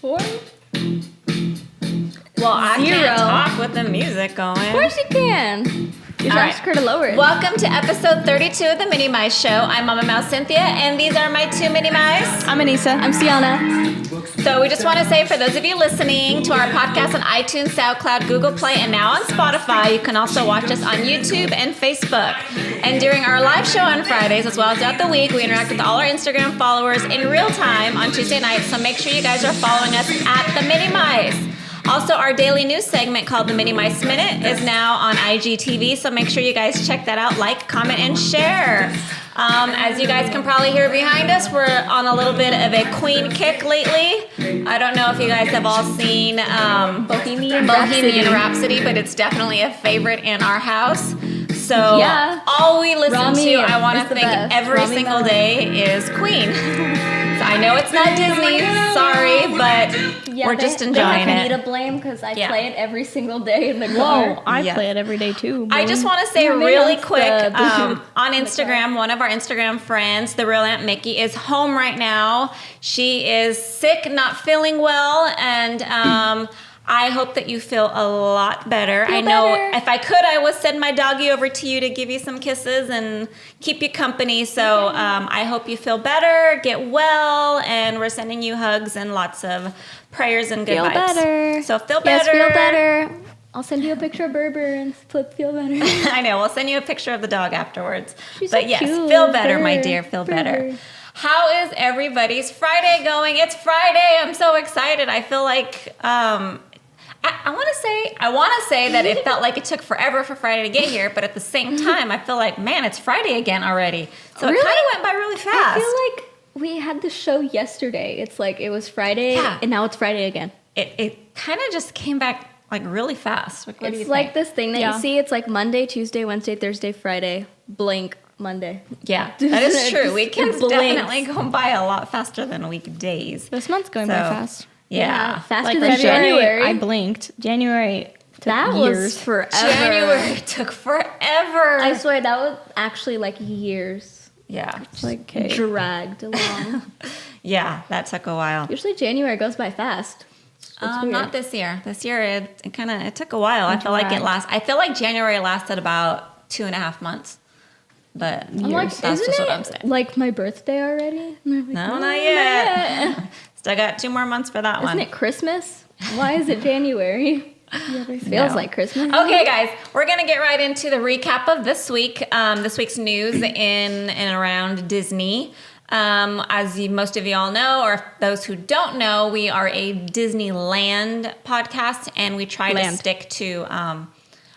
4? Well, I 0. can't talk with the music going. Of course you can. You should ask her to lower it. Welcome to episode 32 of the Minnie Mice Show. I'm Mama Mouse Cynthia, and these are my 2 Minnie Mice. I'm Anyssa. I'm Cianna. So we just want to say, for those of you listening to our podcast on iTunes, SoundCloud, Google Play, and now on Spotify, you can also watch us on YouTube and Facebook. And during our live show on Fridays, as well as throughout the week, we interact with all our Instagram followers in real time on Tuesday nights. So make sure you guys are following us at the Minnie Mice. Also, our daily news segment called the Minnie Mice Minute is now on IGTV, so make sure you guys check that out, like, comment, and share. As you guys can probably hear behind us, we're on a little bit of a Queen kick lately. I don't know if you guys have all seen Bohemian Rhapsody, but it's definitely a favorite in our house. So all we listen to, I want to think every single day, is Queen. So I know it's not Disney, sorry, but we're just enjoying it. Me to blame because I play it every single day in the car. Whoa, I play it every day too. I just want to say really quick, on Instagram, one of our Instagram friends, the real Aunt Mickey, is home right now. She is sick, not feeling well, and I hope that you feel a lot better. I know if I could, I would send my doggy over to you to give you some kisses and keep you company. So I hope you feel better, get well, and we're sending you hugs and lots of prayers and good vibes. Feel better. So feel better. Yes, feel better. I'll send you a picture of Berber and feel better. I know. We'll send you a picture of the dog afterwards. She's but so yes, cute. feel better, my dear. Feel better. How is everybody's Friday going? It's Friday. I'm so excited. I feel like I want to say that it felt like it took forever for Friday to get here, but at the same time, I feel like, man, it's Friday again already. So it kind of went by really fast. I feel like we had the show yesterday. It's like it was Friday, and now it's Friday again. It kind of just came back like really fast. What It's like this thing that you see. It's like Monday, Tuesday, Wednesday, Thursday, Friday, blink, Monday. Yeah, that is true. Weekends definitely go by a lot faster than weekdays. This month's going by fast. Yeah. Faster than January. I blinked. January took that years. was forever. January took forever. I swear that was actually like years. Yeah. Like dragged along. Yeah, that took a while. Usually January goes by fast. Not this year. This year it took a while. I feel like January lasted about 2.5 months. But I'm like, that's just what I'm saying. Like my birthday already? Like, no, not yet. Still got 2 more months for that one. Isn't it Christmas? Why is it January? Feels like Christmas. Okay, guys, we're gonna get right into the recap of this week. This week's news in and around Disney. As most of you all know, or those who don't know, we are a Disneyland podcast, and we try to stick to.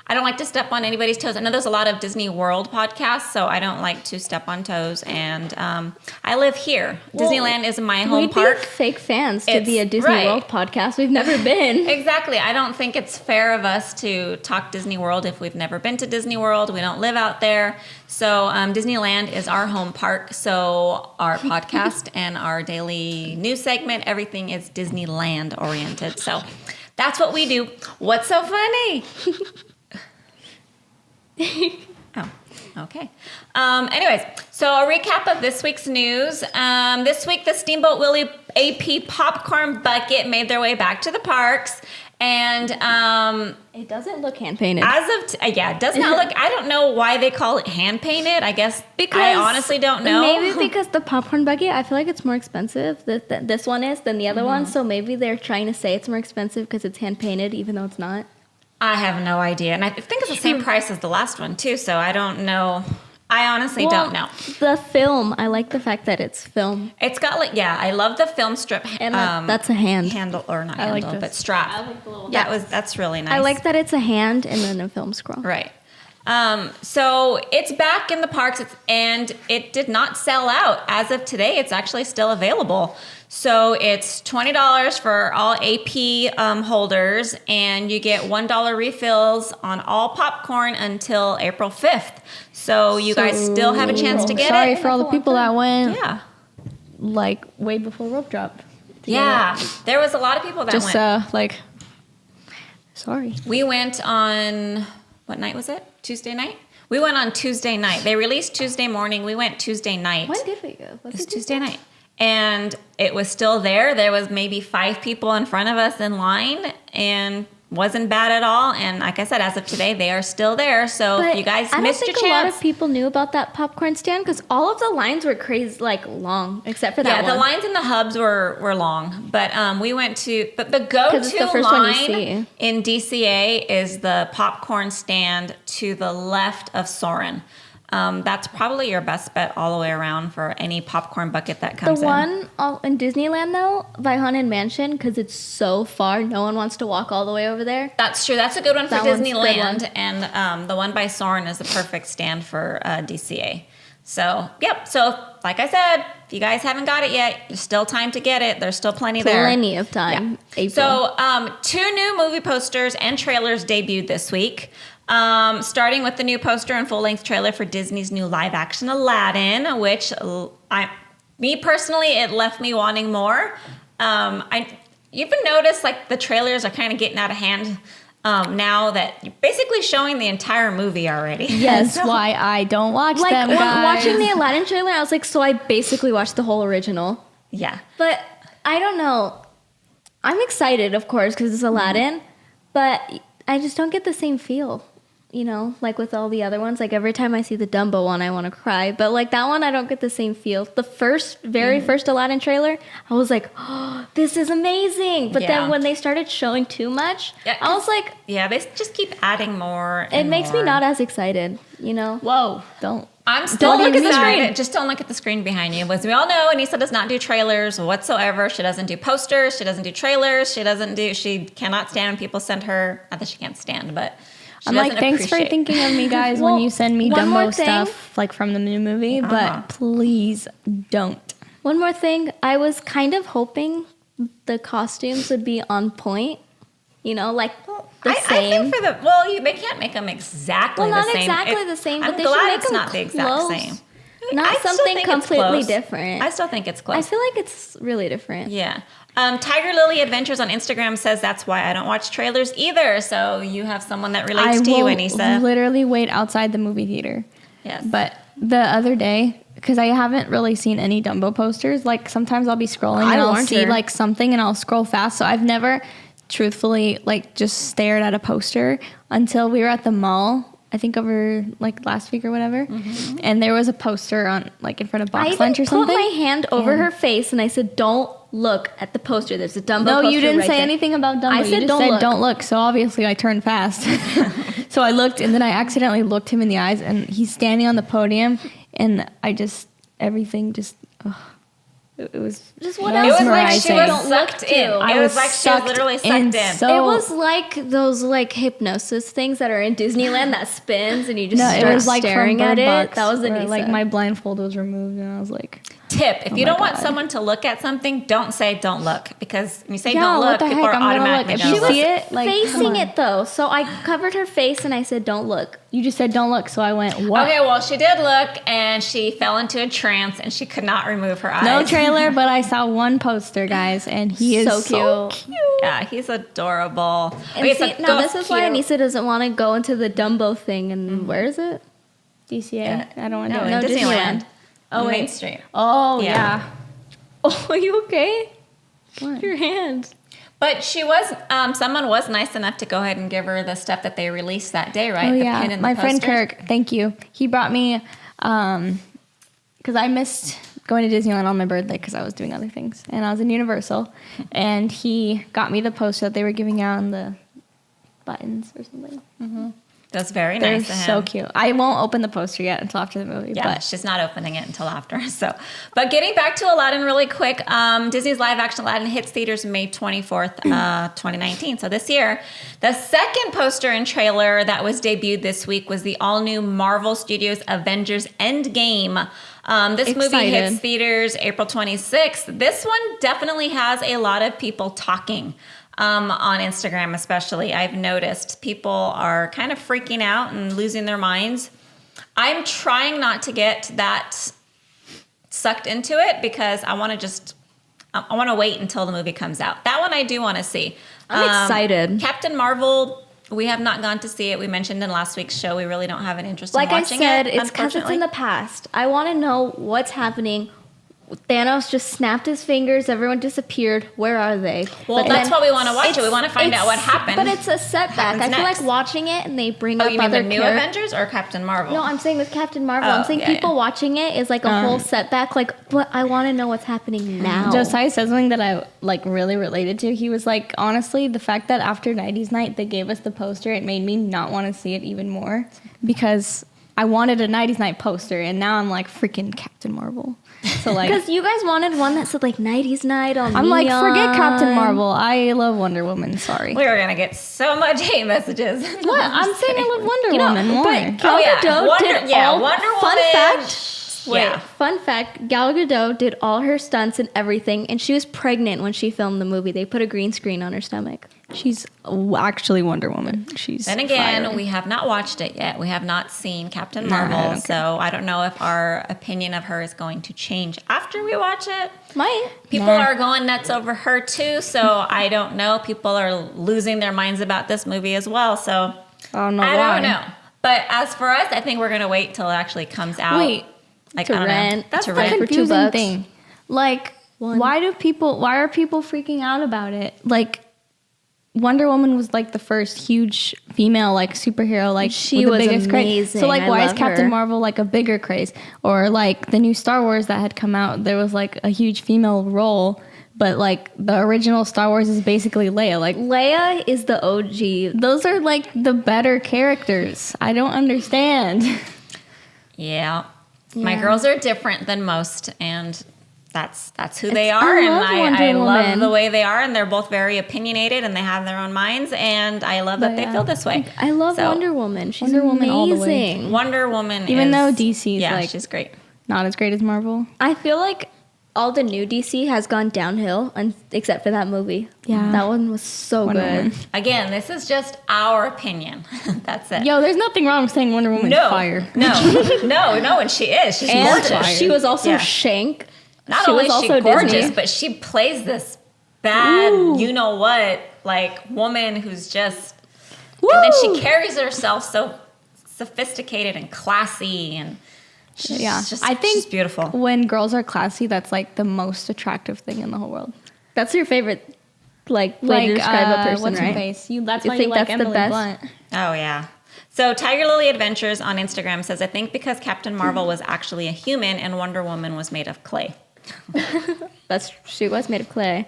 I don't like to step on anybody's toes. I know there's a lot of Disney World podcasts, so I don't like to step on toes. And I live here. Well, Disneyland is my home park. We'd be fake fans to be a Disney World podcast. We've never been. Exactly. I don't think it's fair of us to talk Disney World if we've never been to Disney World. We don't live out there. So Disneyland is our home park. So our podcast and our daily news segment, everything is Disneyland oriented. So that's what we do. What's so funny? Oh, okay. Anyways, so a recap of this week's news. This week, the Steamboat Willie AP popcorn bucket made their way back to the parks. And it doesn't look hand painted. It does not look. I don't know why they call it hand painted. I guess I honestly don't know. Maybe because the popcorn bucket, I feel like it's more expensive. This one is than the other one. So maybe they're trying to say it's more expensive because it's hand painted, even though it's not. I have no idea. And I think it's the same price as the last one, too, so I don't know. I honestly don't know. The film, I like the fact that it's film. It's got I love the film strip. And that's a hand. Handle, or not handle, but strap. I like the little that's really nice. I like that it's a hand and then a film scroll. Right. So it's back in the parks, and it did not sell out. As of today, it's actually still available. So it's $20 for all AP holders, and you get $1 refills on all popcorn until April 5th. So you guys still have a chance to get it. Sorry for all the people that went. Yeah. Like way before rope drop. Yeah. There was a lot of people that went. Sorry. We went on, what night was it? Tuesday night? We went on Tuesday night. They released Tuesday morning. We went Tuesday night. When did we go? Was it Tuesday night? and it was still there. There was maybe 5 people in front of us in line, and wasn't bad at all. And like I said, as of today, they are still there. So if you guys missed your chance, a lot of people knew about that popcorn stand because all of the lines were crazy, like long, except for that one. Yeah, the lines in the hubs were long, but we went to. But the go-to line in DCA is the popcorn stand to the left of Soarin'. That's probably your best bet all the way around for any popcorn bucket that comes in. The one in Disneyland, though, by Haunted Mansion, because it's so far, no one wants to walk all the way over there. That's true. That's a good one for Disneyland. And the one by Soarin' is the perfect stand for DCA. So, yep. So, like I said, if you guys haven't got it yet, there's still time to get it. There's still plenty there. Plenty of time. Yeah. April. So, 2 new movie posters and trailers debuted this week. Starting with the new poster and full-length trailer for Disney's new live-action Aladdin, which me personally, it left me wanting more. You even noticed like the trailers are kind of getting out of hand now that you're basically showing the entire movie already. Yes, why I don't watch them, guys. Watching the Aladdin trailer, I was like, so I basically watched the whole original. Yeah. But I don't know. I'm excited, of course, because it's Aladdin, but I just don't get the same feel. You know, like with all the other ones, like every time I see the Dumbo one, I want to cry. But like that one, I don't get the same feel. The very first Aladdin trailer, I was like, oh, this is amazing. But then when they started showing too much, I was like... Yeah, they just keep adding more. It makes me not as excited, you know? Whoa, don't. I'm still looking at the screen. Just don't look at the screen behind you. As we all know, Anyssa does not do trailers whatsoever. She doesn't do posters. She doesn't do trailers. She cannot stand when people send her, not that she can't stand, but... I'm like, thanks for thinking of me, guys, when you send me Dumbo stuff, like from the new movie, but please don't. One more thing. I was kind of hoping the costumes would be on point, you know, like the same. I think they can't make them exactly the same. Well, not exactly the same, but I'm they glad should make it's them not the exact same. Not something completely different. I still think it's close. I feel like it's really different. Yeah. Tiger Lily Adventures on Instagram says that's why I don't watch trailers either. So you have someone that relates to you, Anyssa. I will literally wait outside the movie theater. Yes. But the other day, because I haven't really seen any Dumbo posters, like sometimes I'll be scrolling and I'll see like something and I'll scroll fast. So I've never truthfully like just stared at a poster until we were at the mall. I think over like last week or whatever, and there was a poster on like in front of Box Lunch or something. I put my hand over her face and I said, "Don't look at the poster. There's a Dumbo poster." No, you didn't say anything about Dumbo. I said, you just said, "Don't look." So obviously, I turned fast. So I looked, and then I accidentally looked him in the eyes, and he's standing on the podium, and everything just. It was just what else? It was like she mesmerizing. was sucked in. It was like she was literally sucked in. It was like those like hypnosis things that are in Disneyland that spins and you just start it was like staring at it. That was Anyssa. Like my blindfold was removed and I was like. Tip: if you don't want someone to look at something, don't say "don't look," because when you say "don't look," people are automatically She was see it? Like, facing it though, so I covered her face and I said, "Don't look." You just said "don't look," so I went, "What?" Okay, well, she did look, and she fell into a trance, and she could not remove her eyes. No trailer, but I saw one poster, guys, and he is so cute. Yeah, he's adorable. And this is why Anyssa doesn't want to go into the Dumbo thing. And where is it? DCA. Yeah. I don't want to do it. No, Disneyland. Oh, wait. Main Street. Oh, yeah. Oh, are you okay? What? Your hand. But she was, someone was nice enough to go ahead and give her the stuff that they released that day, right? Oh, the yeah. pin and my the friend posters. Kirk, thank you. He brought me, because I missed going to Disneyland on my birthday because I was doing other things. And I was in Universal. And he got me the poster that they were giving out on the buttons or something. Mm-hmm. That's very They're nice of him. so cute. I won't open the poster yet until after the movie. Yeah, but she's not opening it until after. So, but getting back to Aladdin really quick, Disney's live-action Aladdin hits theaters May 24th, 2019. So this year, the second poster and trailer that was debuted this week was the all-new Marvel Studios Avengers EndGame. This movie hits theaters April 26th. This one definitely has a lot of people talking. On Instagram especially, I've noticed people are kind of freaking out and losing their minds. I'm trying not to get that sucked into it because I want to wait until the movie comes out. That one I do want to see. I'm excited. Captain Marvel, we have not gone to see it. We mentioned in last week's show we really don't have an interest in watching it. Like I said, it's because it's in the past. I want to know what's happening. Thanos just snapped his fingers. Everyone disappeared. Where are they? Well, But that's then why we want to watch it. We want to find out what happened. But it's a setback. I feel next? like watching it and they bring Oh, up you mean other the new Avengers or Captain Marvel? No, I'm saying with Captain Marvel. Oh, I'm saying people watching it is like a whole setback. Like, but I want to know what's happening now. Josiah said something that I like really related to. He was like, honestly, the fact that after 90s night they gave us the poster, it made me not want to see it even more because I wanted a 90s night poster and now I'm like freaking Captain Marvel. So like, because you guys wanted one that said like 90s night on I'm neon. like, forget Captain Marvel. I love Wonder Woman. Sorry. We are gonna get so much hate messages. What? I'm saying I love Wonder Woman more. But Gal Gadot did all. Wonder Fun Woman. fact. Wait, fun fact, Gal Gadot did all her stunts and everything, and she was pregnant when she filmed the movie. They put a green screen on her stomach. She's actually Wonder Woman. She's Then again, fire. we have not watched it yet. We have not seen Captain Marvel, so I don't know if our opinion of her is going to change after we watch it. Might. People are going nuts over her too, so I don't know. People are losing their minds about this movie as well, so I don't know I why. don't know. But as for us, I think we're going to wait till it actually comes out. Wait. Like, To I don't rent. know. That's to the rent. for Confusing $2. thing. Like, why are people freaking out about it? Like, Wonder Woman was like the first huge female like superhero, like She with the was biggest craze. amazing. So like, I why is love Captain her. Marvel like a bigger craze? Or like the new Star Wars that had come out, there was like a huge female role, but like the original Star Wars is basically Leia. Like Leia is the OG. those are like the better characters. I don't understand. Yeah. My girls are different than most, and that's who they are. I And love Wonder I love Woman. the way they are, and they're both very opinionated, and they have their own minds, and I love that they feel this way. I love So, Wonder Woman. She's Wonder Woman all the way. amazing. Wonder Woman Even is, though DC's yeah, like she's great. not as great as Marvel. I feel like all the new DC has gone downhill, except for that movie. Yeah. That one was so Wonder good. Woman. Again, this is just our opinion. That's it. Yo, there's nothing wrong with saying Wonder Woman's no, fire. no, and she is. She's And gorgeous. she was also Yeah. Shank. Not she only was is she also gorgeous, Disney. but she plays this bad, you know what, like woman who's just, and then she carries herself so sophisticated and classy, and she's just, I think she's beautiful. when girls are classy, that's like the most attractive thing in the whole world. That's your favorite, way to describe a person, what's her right? face? That's You why think you like that's the Emily best? Blunt. Oh yeah. So Tiger Lily Adventures on Instagram says, I think because Captain Marvel was actually a human and Wonder Woman was made of clay. She was made of clay.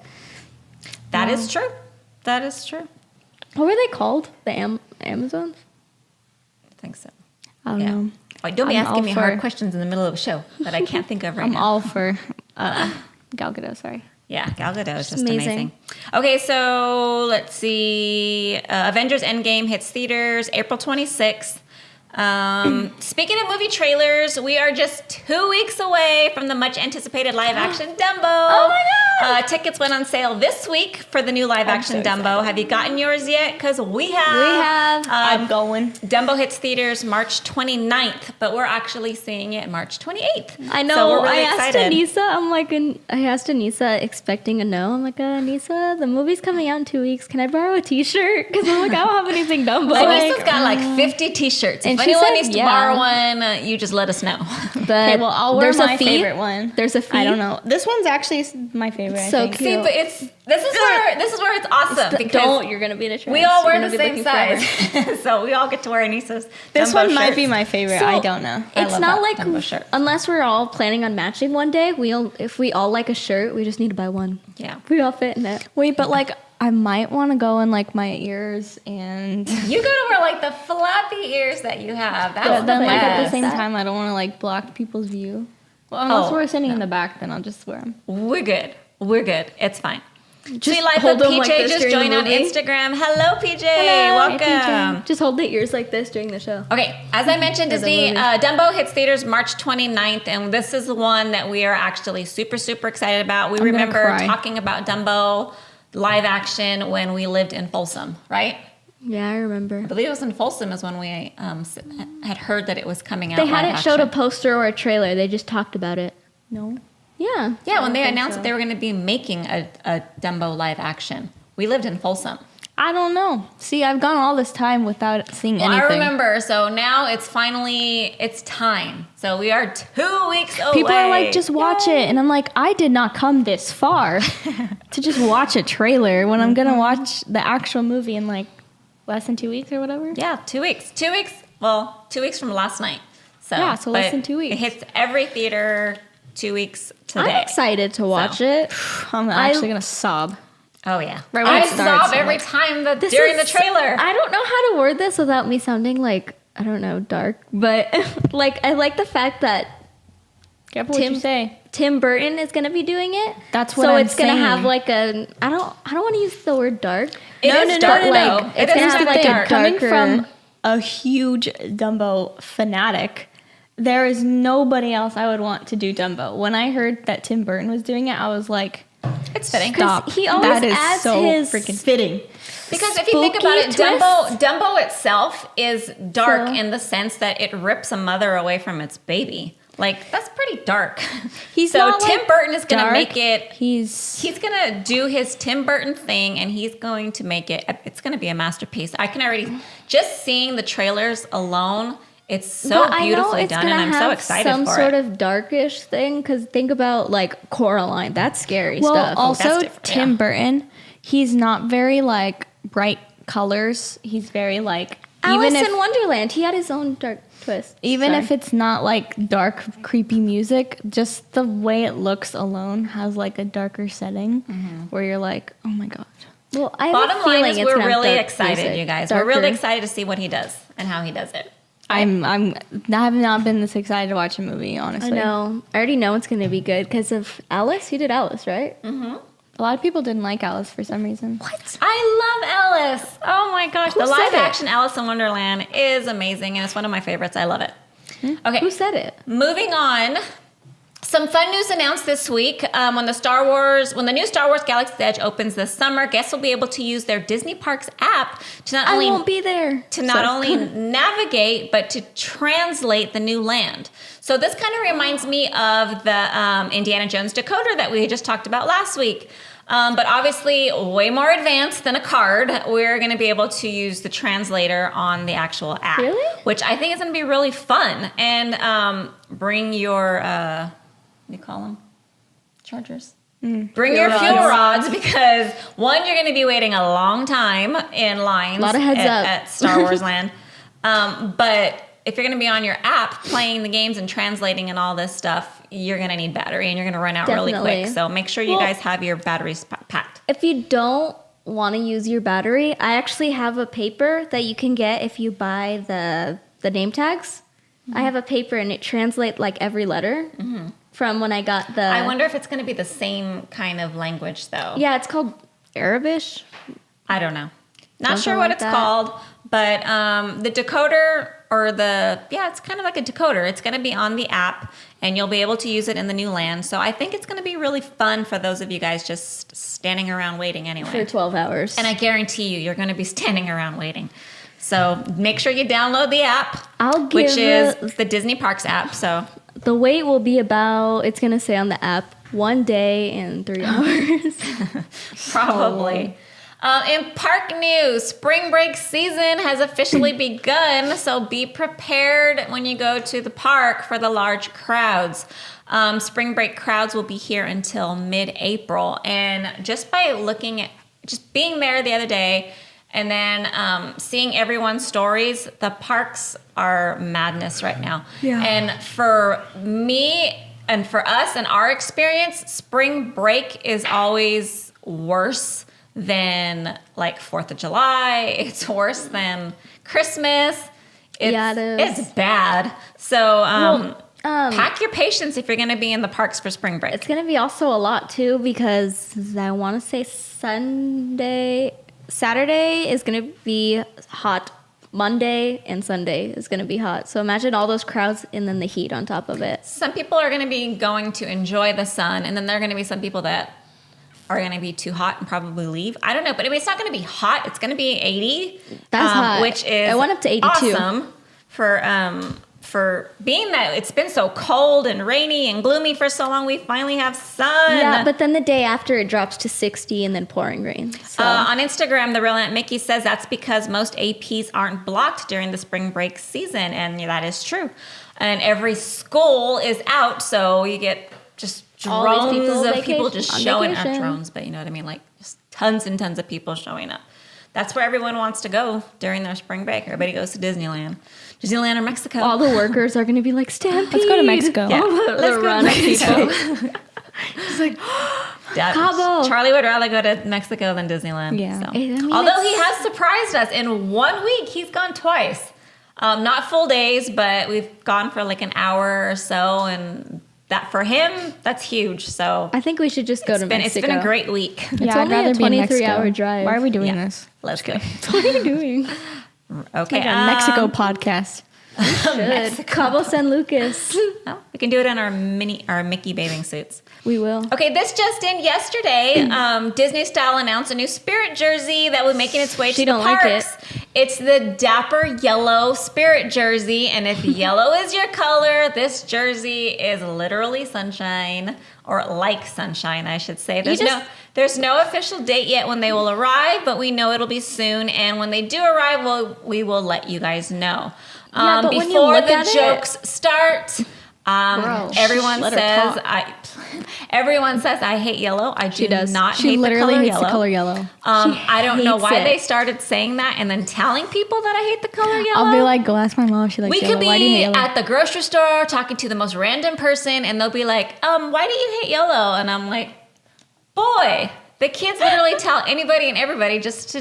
That is true. That is true. What were they called? The Amazons? I think so. I don't Yeah. know. Oh, don't be I'm asking all me for- hard questions in the middle of a show that I can't think of right I'm now. all for Gal Gadot. Sorry. Yeah, Gal Gadot is just amazing. amazing. Okay, so let's see. Avengers EndGame hits theaters April 26th. Speaking of movie trailers, we are just 2 weeks away from the much anticipated live action Dumbo. Oh my God! Tickets went on sale this week for the new live action so Dumbo. Have you gotten yours yet? Because we have. We have. I'm going. Dumbo hits theaters March 29th, but we're actually seeing it March 28th. I know. So we're really I asked excited. Anyssa. I asked Anyssa expecting a no. I'm like, Anyssa, the movie's coming out in 2 weeks. Can I borrow a T-shirt? Because I'm like, I don't have anything Dumbo. Anissa's got like 50 T-shirts. And If she anyone said needs to yeah. borrow one, you just let us know. But Okay, well, I'll wear there's my a fee. favorite one. There's a fee. I don't know. This one's actually my favorite. I So think. cute. See, but this is where it's awesome because Don't. You're gonna be the trans. we all You're wear gonna the be same looking size, forever. so we all get to wear Anissa's. This Dumbo one might shirts. be my favorite. So, I don't know. I It's love not that like Dumbo shirt. unless we're all planning on matching one day. If we all like a shirt, we just need to buy one. Yeah, We all fit in it. Wait, but like I might want to go in like my ears and. you gotta wear like the flappy ears that you have. That's But then, the like at the best. same time, I don't want to like block people's view. Well, unless Oh, we're sitting in the back, then I'll just wear them. We're good. We're good. It's fine. Just See Life hold with them PJ like this just during the joined on movie. Instagram. Hello, PJ. Hello. Welcome. Just hold the ears like this during the show. Okay, as I mentioned, For the Disney movie. Dumbo hits theaters March 29th, and this is the one that we are actually super, super excited about. We I'm gonna remember cry. talking about Dumbo live action when we lived in Folsom, right? Yeah, I remember. I believe it was in Folsom is when we had heard that it was coming out. They live hadn't showed a action. poster or a trailer. They just talked about it. No. Yeah. Yeah, when they announced that they were going to be making a Dumbo live action. We lived in Folsom. I don't know. See, I've gone all this time without seeing anything. I remember. So now it's time. So we are 2 weeks away. People are like, just watch it. And I'm like, I did not come this far to just watch a trailer when I'm going to watch the actual movie in like less than 2 weeks or whatever. Yeah, 2 weeks. 2 weeks. Well, 2 weeks from last night. So yeah, so less than 2 weeks. It hits every theater 2 weeks today. I'm excited to watch it. I'm actually going to sob. Oh, yeah. Right when I it starts, sob every like, time during the trailer. I don't know how to word this without me sounding like, I don't know, dark. But like, I like the fact that Careful what you say. Tim Burton is going to be doing it. That's what I'm So it's going to saying. have like a, I don't want to use the word dark. It is dark, but, though. like, It it's is going to have like dark. a Coming darker. from a huge Dumbo fanatic, there is nobody else I would want to do Dumbo. When I heard that Tim Burton was doing it, I was like, It's fitting. stop. he always That is adds so his freaking fitting. Because if you think about it, spooky Dumbo itself is dark So- in the sense that it rips a mother away from its baby. Like, that's pretty dark. He's so not, Tim like, Burton is going to dark. make it. He's He's going to do his Tim Burton thing, and he's going to make it. It's going to be a masterpiece. I can already just seeing the trailers alone. It's so But I know beautifully it's done, gonna and I'm so have excited some for sort it. of darkish thing. Because think about like Coraline. That's scary well, stuff. also that's different, Tim yeah. Burton. He's not very like bright colors. He's very like Alice even in Wonderland. He had his own dark twist. if it's not like dark, creepy music, just the way it looks alone has like a darker setting where you're like, oh my god. Well, I have Bottom a line feeling is it's we're gonna have really dark excited, music. you guys. Darker. We're really excited to see what he does and how he does it. I have not been this excited to watch a movie, I honestly. know. I already know it's going to be good because of Alice. He did Alice, right? A lot of people didn't like Alice for some reason. What? I love Alice. Oh my gosh. Who The said live it? action Alice in Wonderland is amazing and it's one of my favorites. I love it. Okay. Who said it? Moving on. Some fun news announced this week. When the new Star Wars Galaxy's Edge opens this summer, guests will be able to use their Disney Parks app to not I only won't be there. only navigate, but to translate the new land. So this kind of reminds me of the Indiana Jones decoder that we just talked about last week. But obviously way more advanced than a card. We're going to be able to use the translator on the actual app. Really? Which I think is going to be really fun. And bring your, what do you call them? Chargers. Bring your fuel rods because one, you're going to be waiting a long time in lines Lot of heads up. at Star Wars Land. But if you're going to be on your app playing the games and translating and all this stuff, you're going to need battery and you're going to run out really Definitely. quick. So make sure you Well- guys have your batteries packed. If you don't want to use your battery, I actually have a paper that you can get if you buy the name tags. I have a paper and it translates like every letter from when I got the. I wonder if it's going to be the same kind of language though. Yeah, it's called Arabish. I don't know. Not Something sure what like it's that. called, but the decoder it's kind of like a decoder. It's going to be on the app and you'll be able to use it in the new land. So I think it's going to be really fun for those of you guys just standing around waiting anyway. For 12 hours. And I guarantee you, you're going to be standing around waiting. So make sure you download the app, I'll give which is it- the Disney Parks app. So The wait will be about, it's going to say on the app, 1 day and 3 hours. probably. In park news, spring break season has officially begun, so be prepared when you go to the park for the large crowds. Spring break crowds will be here until mid-April, and just by just being there the other day and then seeing everyone's stories, the parks are madness right now. Yeah. And for me and for us and our experience, spring break is always worse than like 4th of July. It's worse than Christmas. Yeah, it is. It's bad. So Well, pack your patience if you're going to be in the parks for spring break. It's going to be also a lot too because I want to say Saturday is going to be hot. Monday and Sunday is going to be hot. So imagine all those crowds and then the heat on top of it. Some people are going to be going to enjoy the sun, and then there are going to be some people that are going to be too hot and probably leave. I don't know, but it's not going to be hot. It's going to be 80. That's hot. Which is I went up to 82. awesome for for being that it's been so cold and rainy and gloomy for so long, we finally have sun. Yeah, but then the day after it drops to 60 and then pouring rain. So. On Instagram, the real Aunt Mickey says that's because most APs aren't blocked during the spring break season, and that is true. And every school is out, so you get just drones of people just showing up. Drones, but you know what I mean? Like just tons and tons of people showing up. That's where everyone wants to go during their spring break. Everybody goes to Disneyland or Mexico. All the workers are going to be like, Stampede. Let's go to Mexico. Yeah. Let's go to Mexico. It's like, Cabo. Charlie would rather go to Mexico than Disneyland. Yeah. So. I mean, Although he has surprised us in 1 week, he's gone twice. Not full days, but we've gone for like an hour or so, and that for him, that's huge. So I think we should just go to Mexico. It's been a great week. It's only a 23-hour drive. Why are we doing this? Let's go. What are you doing? Okay, Like a Mexico podcast. Should. Cabo San Lucas. Oh, we can do it in our Mickey bathing suits. We will. Okay, this just in yesterday. Disney Style announced a new Spirit jersey that was making its way to the parks. Like it. It's the Dapper Yellow Spirit jersey, and if yellow is your color, this jersey is literally sunshine, or like sunshine, I should say. There's no official date yet when they will arrive, but we know it'll be soon, and when they do arrive, we will let you guys know. Yeah, but when you before look the at jokes start, everyone says I hate yellow. I do not hate the color hates yellow. The color yellow. I don't know why it. they started saying that and then telling people that I hate the color yellow. I'll be like, go ask my mom. She likes we yellow. could Why do you hate be yellow? at the grocery store talking to the most random person, and they'll be like, why do you hate yellow? And I'm like, boy, the kids literally tell anybody and everybody just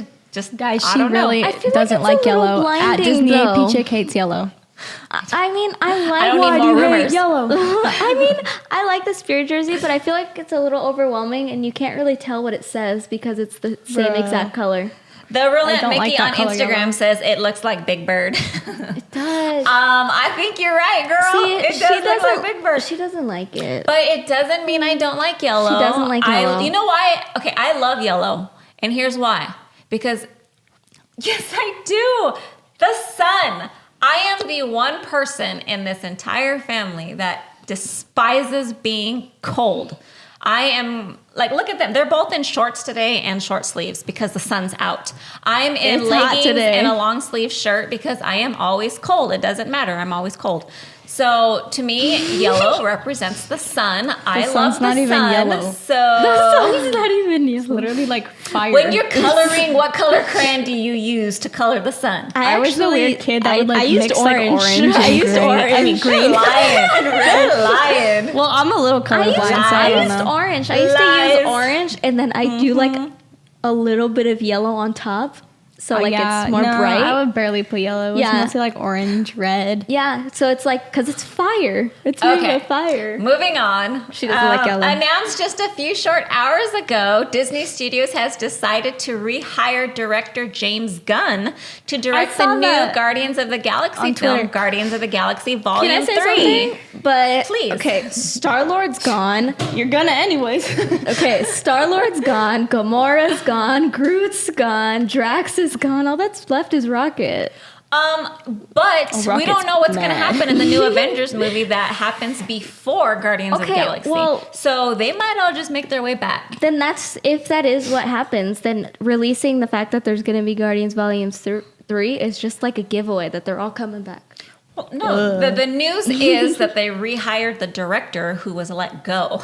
Guys, I she don't really know. doesn't like yellow. At Disney, though. Peach Chick hates yellow. I mean, I like I don't need more rumors. yellow? I mean, I like the Spirit jersey, but I feel like it's a little overwhelming, and you can't really tell what it says because it's the same exact color. The real Aunt don't Mickey like that on color Instagram yellow. says it looks like Big Bird. It does. I think you're right, girl. See, it does look like Big Bird. She doesn't like it. But it doesn't mean I don't like yellow. She doesn't like yellow. You know why? Okay, I love yellow. And here's why. Because, yes, I do. The sun. I am the one person in this entire family that despises being cold. I am, like, look at them. They're both in shorts today and short sleeves because the sun's out. I'm in It's hot leggings today. and a long sleeve shirt because I am always cold. It doesn't matter. I'm always cold. So to me, yellow represents the sun. I love the not sun. even yellow. So the sun's not even yellow. Literally like fire. when you're coloring, what color crayon do you use to color the sun? I was the weird kid that would like I used mix orange. like orange. I and used green. orange. I mean green. Lion. Well, I'm a little colorblind, so I don't used know. orange. I used to Lies. use orange, and then I do like a little bit of yellow on top, so it's more bright. I would barely put yellow. It was mostly like orange, red. Yeah, so it's like because it's fire. It's made Okay. of fire. Moving on. She doesn't like yellow. Announced just a few short hours ago, Disney Studios has decided to rehire director James Gunn to direct the saw new that Guardians of the Galaxy on film, Twitter. Guardians of the Galaxy Volume Can I say 3. something? But Please. okay, Star Lord's gone. You're gonna anyways. Okay, Star Lord's gone. Gamora's gone. Groot's gone. Drax is gone. All that's left is Rocket. But we Rocket's don't know what's going to mad. happen in the new Avengers movie that happens before Guardians of the Okay, Galaxy. well- So they might all just make their way back. Then if that is what happens, then releasing the fact that there's going to be Guardians Volumes 3 is just like a giveaway that they're all coming back. Well, no, the news is that they rehired the director who was let go.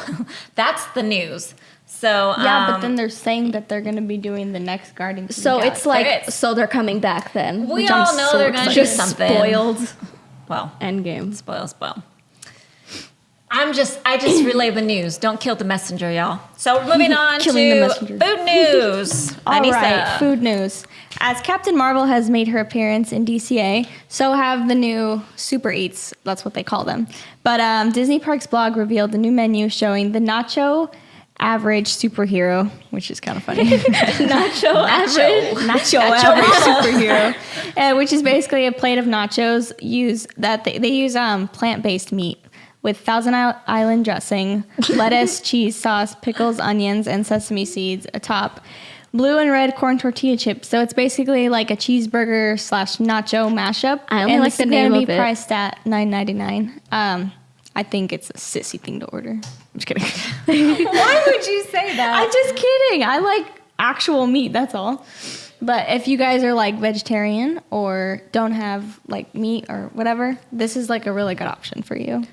That's the news. So Yeah, but then they're saying that they're gonna be doing the next Guardians. of the So Galaxy. it's like, There is. so they're coming back then. We which I'm all know so they're gonna excited. do something. Spoiled well, Endgame. spoil. I just relay the news. Don't kill the messenger, y'all. So we're moving on Killing the to messenger. food news. All Anyssa. right, food news. As Captain Marvel has made her appearance in DCA, so have the new Super Eats. That's what they call them. But Disney Parks blog revealed the new menu showing the Nacho Average Superhero, which is kind of funny. Nacho average. Nacho Average Superhero, which is basically a plate of nachos. They use plant-based meat with Thousand Island dressing, lettuce, cheese sauce, pickles, onions, and sesame seeds atop, blue and red corn tortilla chips. So it's basically like a cheeseburger / nacho mashup. I only like the name of it. It's going to be priced at $9.99. I think it's a sissy thing to order. I'm just kidding. Why would you say that? I'm just kidding. I like actual meat, that's all. But if you guys are like vegetarian or don't have like meat or whatever, this is like a really good option for you.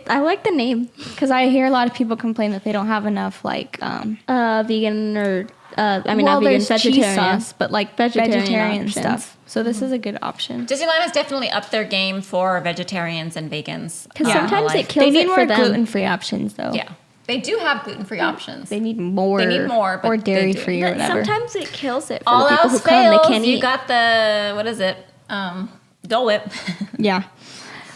I like the name. Because I hear a lot of people complain that they don't have enough like vegan or not vegan, there's vegetarian cheese sauce, but like vegetarian stuff. So this is a good option. Disneyland has definitely upped their game for vegetarians and vegans. Because sometimes it kills They need it more for them. gluten-free options though. Yeah. They do have gluten-free options. They need more. But or they dairy-free or do. whatever. Sometimes it kills it for All the people else who come. They fails, can't you eat. got the, what is it? Dole Whip. Yeah.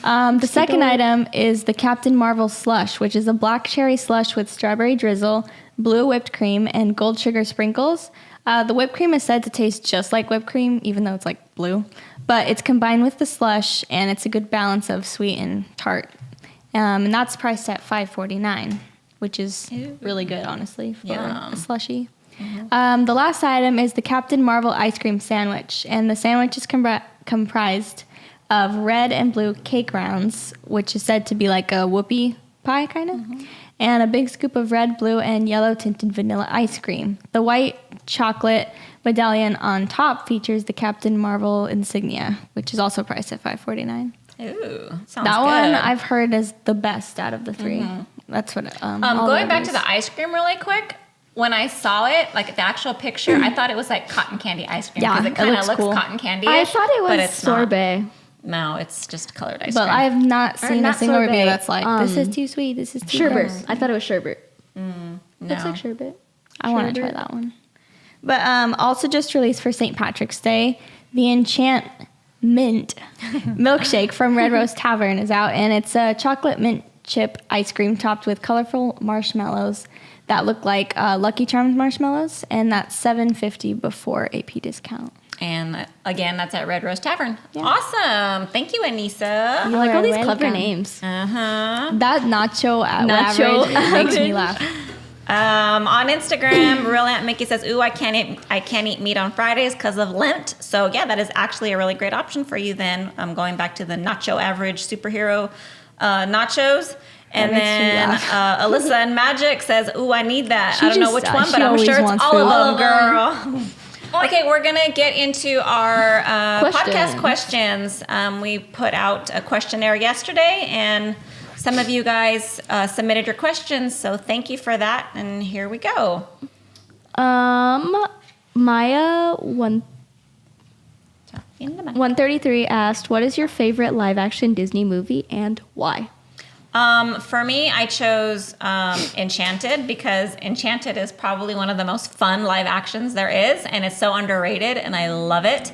The second item is the Captain Marvel slush, which is a black cherry slush with strawberry drizzle, blue whipped cream, and gold sugar sprinkles. The whipped cream is said to taste just like whipped cream, even though it's like blue. But it's combined with the slush, and it's a good balance of sweet and tart. And that's priced at $5.49, which is really good, honestly, for a slushie. Mm-hmm. The last item is the Captain Marvel ice cream sandwich, and the sandwich is comprised of red and blue cake rounds, which is said to be like a whoopie pie kind of, and a big scoop of red, blue, and yellow tinted vanilla ice cream. The white chocolate medallion on top features the Captain Marvel insignia, which is also priced at $5.49. Ooh, sounds that good. one I've heard is the best out of the three. That's what. Going back to the ice cream really quick. When I saw it, like the actual picture, I thought it was like cotton candy ice cream. Yeah, because it kind of looks cool. cotton candy. I thought it was it's sorbet. No, it's just colored ice But cream. I have not seen not a single review sorbet, that's like, this is too sweet, this is too Sherbet. gross. I thought it was sherbet. No. Looks like sherbet. I want to try that one. But also just released for St. Patrick's Day, the Enchant Mint milkshake from Red Rose Tavern is out, and it's a chocolate mint chip ice cream topped with colorful marshmallows that look like Lucky Charms marshmallows, and that's $7.50 before AP discount. And again, that's at Red Rose Tavern. Yeah. Awesome. Thank you, Anissa. I like all these clever welcome. names. Uh-huh. That nacho average makes me laugh. On Instagram, Real Aunt Mickey says, "Ooh, I can't eat meat on Fridays because of Lent." So yeah, that is actually a really great option for you. Then I'm going back to the nacho average superhero nachos. And then Alyssa and Magic says, "Ooh, I need that." I don't know which one, but I'm sure it's all of them, girl. Okay, we're going to get into our podcast questions. We put out a questionnaire yesterday, and some of you guys submitted your questions, so thank you for that, and here we go. Maya 133 asked, what is your favorite live-action Disney movie and why? For me, I chose Enchanted because Enchanted is probably one of the most fun live actions there is, and it's so underrated, and I love it.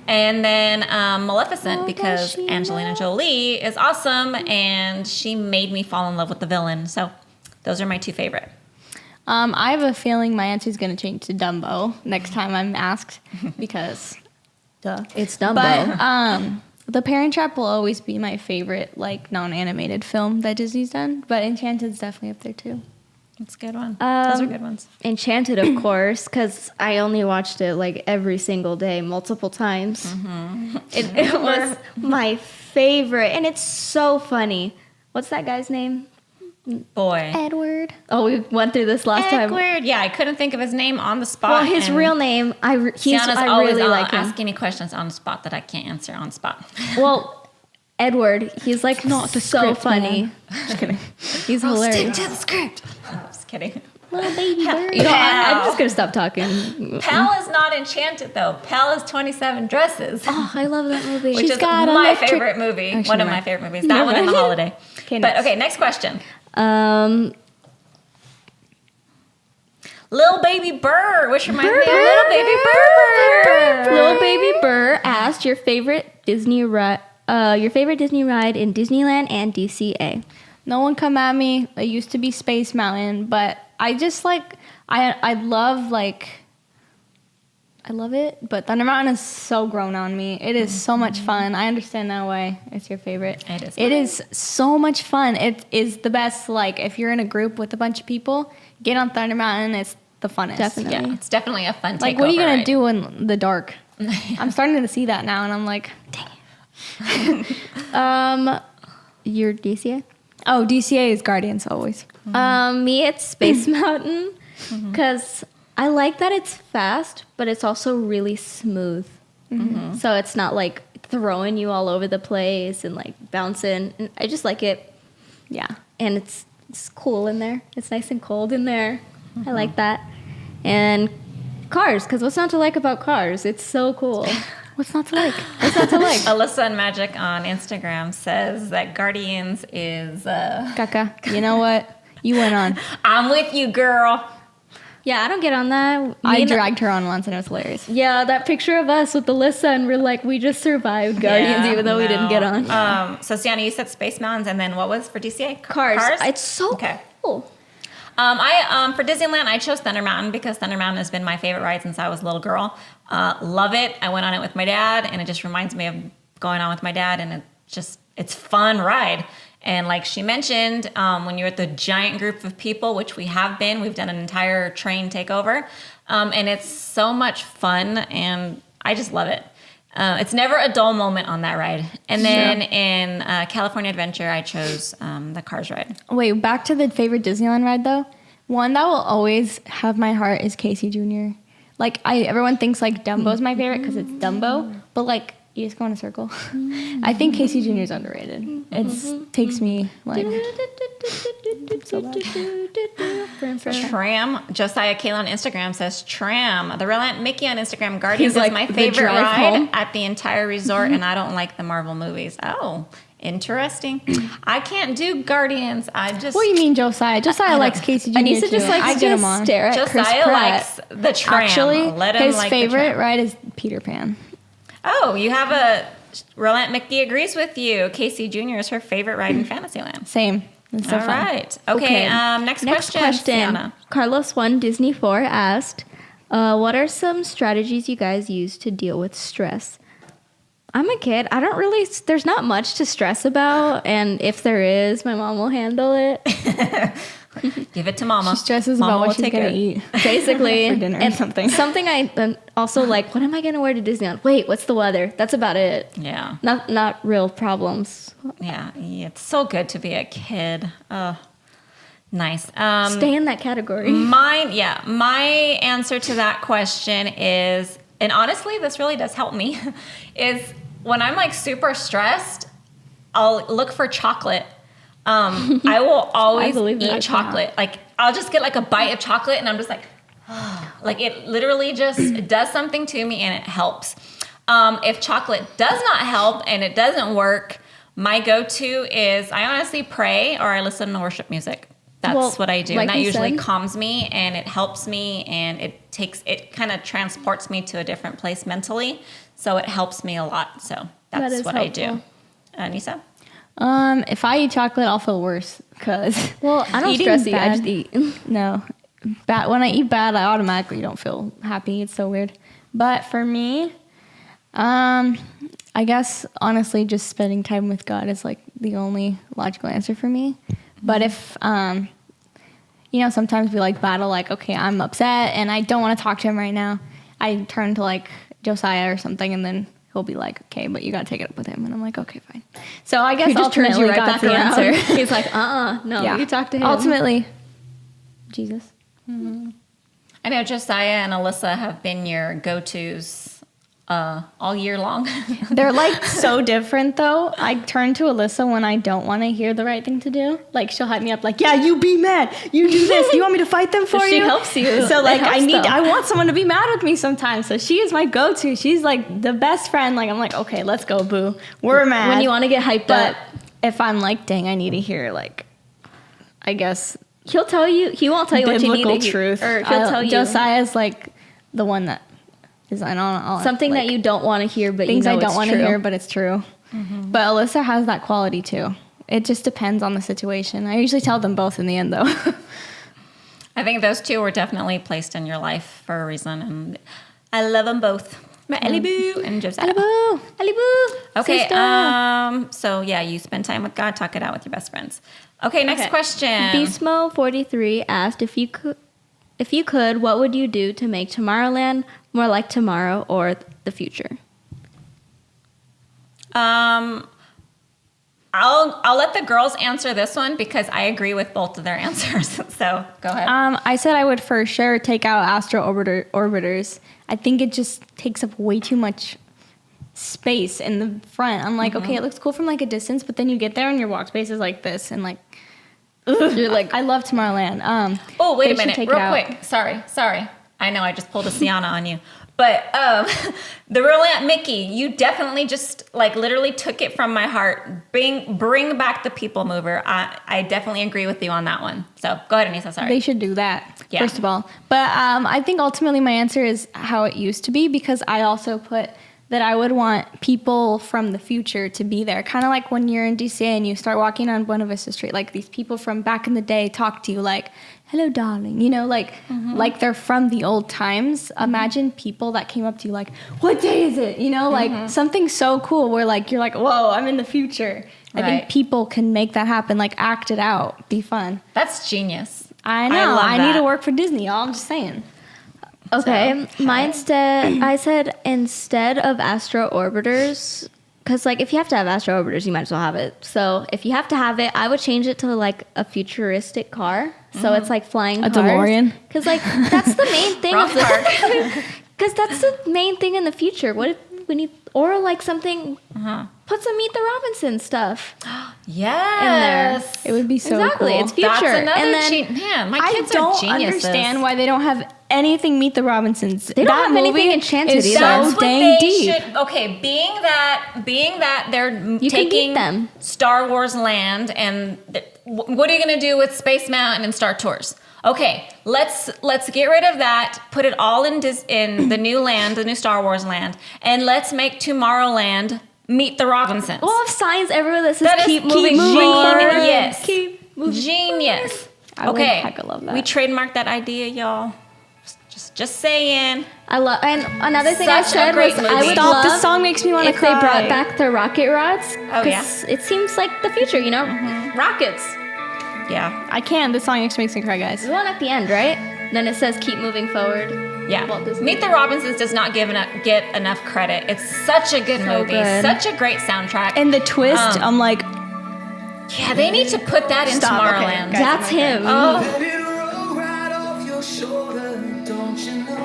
And then Maleficent because Angelina Jolie is awesome, and she made me fall in love with the villain. So those are my two favorite. I have a feeling my answer is going to change to Dumbo next time I'm asked because it's Dumbo. But The Parent Trap will always be my favorite, like, non-animated film that Disney's done. But Enchanted's definitely up there, too. That's a good one. Those are good ones. Enchanted, of course, because I only watched it, like, every single day, multiple times. Mm-hmm. It was my favorite, and it's so funny. What's that guy's name? Boy. Edward. Oh, we went through this last time. Edward. Yeah, I couldn't think of his name on the spot. Well, his real name, I always really like him. asking me questions on the spot that I can't answer on the spot. Well, Edward, he's like not the so script, funny. man. Just kidding. He's hilarious. Stick to the script. Just kidding. Little baby bird. You know, I'm just gonna stop talking. Pal is not Enchanted though. Pal is 27 Dresses. Oh, I love that movie. Which is my favorite movie. Actually, one of my favorite movies. That one and The Holiday. Okay, but okay, next question. Lil Baby Burr, which reminds me of Little Baby Burr. Lil Baby Burr asked your favorite Disney ride in Disneyland and DCA. No one come at me. It used to be Space Mountain, but I just I love it, but Thunder Mountain is so grown on me. It is so much fun. I understand that way. It's your favorite. It is so much fun. It is the best. Like, if you're in a group with a bunch of people, get on Thunder Mountain. It's the funnest. Definitely. Yeah, it's definitely a fun takeover. Like, what are you going ride. to do in the dark? I'm starting to see that now, and I'm like, dang it. Your DCA? Oh, DCA is Guardians always. Me, it's Space Mountain, because I like that it's fast, but it's also really smooth. So it's not like throwing you all over the place and like bouncing. And I just like it. Yeah. And it's cool in there. It's nice and cold in there. I like that. And Cars, because what's not to like about Cars? It's so cool. What's not to like? What's not to like? Alyssa and Magic on Instagram says that Guardians is... Kaka, you know what? You went on. I'm with you, girl. Yeah, I don't get on that. I dragged her on once, and it was hilarious. Yeah, that picture of us with Alyssa, and we're like, we just survived Guardians, even though we didn't get on. So, Cianna, you said Space Mountains, and then what was for DCA? Cars. It's so cool. For Disneyland, I chose Thunder Mountain because Thunder Mountain has been my favorite ride since I was a little girl. Love it. I went on it with my dad, and it just reminds me of going on with my dad, and it's fun ride. And like she mentioned, when you're with a giant group of people, which we have been, we've done an entire train takeover, and it's so much fun, and I just love it. It's never a dull moment on that ride. And then in California Adventure, I chose the Cars ride. Wait, back to the favorite Disneyland ride though. One that will always have my heart is Casey Jr. Like everyone thinks like Dumbo's my favorite because it's Dumbo, but like you just go in a circle. I think Casey Jr. is underrated. It takes me like so bad. Tram. Josiah Kayla on Instagram says Tram. The Real Mickey on Instagram. Guardians He's like is my the favorite drive ride home. at the entire resort, and I don't like the Marvel movies. Oh, interesting. I can't do Guardians. I just... What do you mean, Josiah? Josiah likes Casey Jr. Anyssa too. just likes I to get him on. stare at Chris Josiah Pratt. likes the Tram. Actually, Let him his like favorite the Tram. ride is Peter Pan. Oh, you have a... Real Mickey agrees with you. Casey Jr. is her favorite ride in Fantasyland. Same. It's so All fun. right. Okay. Next question. Cianna. Carlos1 Disney 4 asked, what are some strategies you guys use to deal with stress? I'm a kid. I don't really, there's not much to stress about. And if there is, my mom will handle it. Give it to Mama. She stresses Mama about will what she's take going to it. eat. Basically. For dinner or and something. Something I also like, what am I going to wear to Disneyland? Wait, what's the weather? That's about it. Yeah. Not real problems. Yeah. It's so good to be a kid. Nice. Stay in that category. My answer to that question is, and honestly, this really does help me, is when I'm like super stressed, I'll look for chocolate. I will always eat chocolate. Like I'll just get like a bite of chocolate and I'm just like, like it literally just does something to me and it helps. If chocolate does not help and it doesn't work, my go-to is I honestly pray or I listen to worship music. That's what I do. Like and that usually said, calms me and it helps me and it kind of transports me to a different place mentally. So it helps me a lot. So that's what I do. Anyssa? If I eat chocolate, I'll feel worse because I don't stress eat. I just eat. No, when I eat bad, I automatically don't feel happy. It's so weird. But for me, I guess honestly, just spending time with God is like the only logical answer for me. But if sometimes we like battle, like okay, I'm upset and I don't want to talk to him right now. I turn to like Josiah or something, and then he'll be like, okay, but you got to take it up with him. And I'm like, okay, fine. So I guess He just turns you right that's back the around. answer. He's like, no, Yeah. you talk to him. Ultimately, Jesus. I know Josiah and Alyssa have been your go-tos all year long. They're like so different though. I turn to Alyssa when I don't want to hear the right thing to do. Like she'll hype me up like, yeah, you be mad. You do this. You want me to fight them for you? She helps you. So like It helps, I want someone to be mad with me sometimes. So she is my go-to. She's like the best friend. Like I'm like, okay, let's go, boo. We're mad. When you want to get hyped But up. if I'm like, dang, I need to hear like, I guess He'll tell you. He won't tell you what you need. biblical truth. Or he'll tell you Josiah's like the one that is on something like, that you don't want to hear, but things you know I don't want to hear, but it's true. Mm-hmm. But Alyssa has that quality too. It just depends on the situation. I usually tell them both in the end, though. I think those two were definitely placed in your life for a reason, and I love them both. Alibu and Josiah. Alibu. Okay. Sister. So yeah, you spend time with God, talk it out with your best friends. Okay. Next question. Beastmo43 asked if you could. if you could, what would you do to make Tomorrowland more like tomorrow or the future? I'll let the girls answer this one because I agree with both of their answers. So go ahead. I said I would for sure take out astro orbiters. I think it just takes up way too much space in the front. I'm like, okay, it looks cool from like a distance, but then you get there and your walk space is like this, and like, you're like, I love Tomorrowland. Oh, wait a minute, real quick. Sorry. I know I just pulled a Cianna on you. But the real Aunt Mickey, you definitely just like literally took it from my heart. Bring back the people mover. I definitely agree with you on that one. So go ahead, Anyssa. Sorry. They should do that, first of all. But I think ultimately my answer is how it used to be, because I also put that I would want people from the future to be there. Kind of like when you're in DC and you start walking on Buena Vista Street, like these people from back in the day talk to you like, hello, darling, you know, like they're from the old times. Imagine people that came up to you like, what day is it? You know, like something so cool where like, you're like, whoa, I'm in the future. I think people can make that happen, like act it out, be fun. That's genius. I know. I need to work for Disney, y'all. I'm just saying. Okay, I said instead of astro orbiters, because like if you have to have astro orbiters, you might as well have it. So if you have to have it, I would change it to like a futuristic car. So it's like flying cars. DeLorean? Because like that's the main thing of the. Because that's the main thing in the future. What if we need, or like something, put some Meet the Robinson stuff. Yes. It would be so exactly. cool. It's future. That's another and then man, my kids I don't are geniuses. understand why they don't have anything Meet the Robinsons. They don't have anything Enchanted is either. That's so what dang they deep. should. Okay, being that they're You can taking beat them. Star Wars Land, and what are you going to do with Space Mountain and Star Tours? Okay, let's get rid of that. Put it all in the new land, the new Star Wars land, and let's make Tomorrowland Meet the Robinsons. we'll have signs everywhere that says That is keep moving genius. forward. Yes. Keep moving Genius. I would Okay, hecka love that. we trademarked that idea, y'all. Just saying. I love, and another thing I Such a said great was movie. I would Stop, love this song makes me want to if cry. they brought back the rocket rods. Oh, yeah. 'cause it seems like the future, you know? Rockets. Yeah. I can't. This song actually makes me cry, guys. The one at the end, right? Then it says keep moving forward. Yeah. Walt Disney. Meet the Robinsons does not get enough credit. It's such a good movie. good. Such a great soundtrack. And the twist, I'm like, yeah, they need to put that in Stop, okay, Tomorrowland. guys. That's him.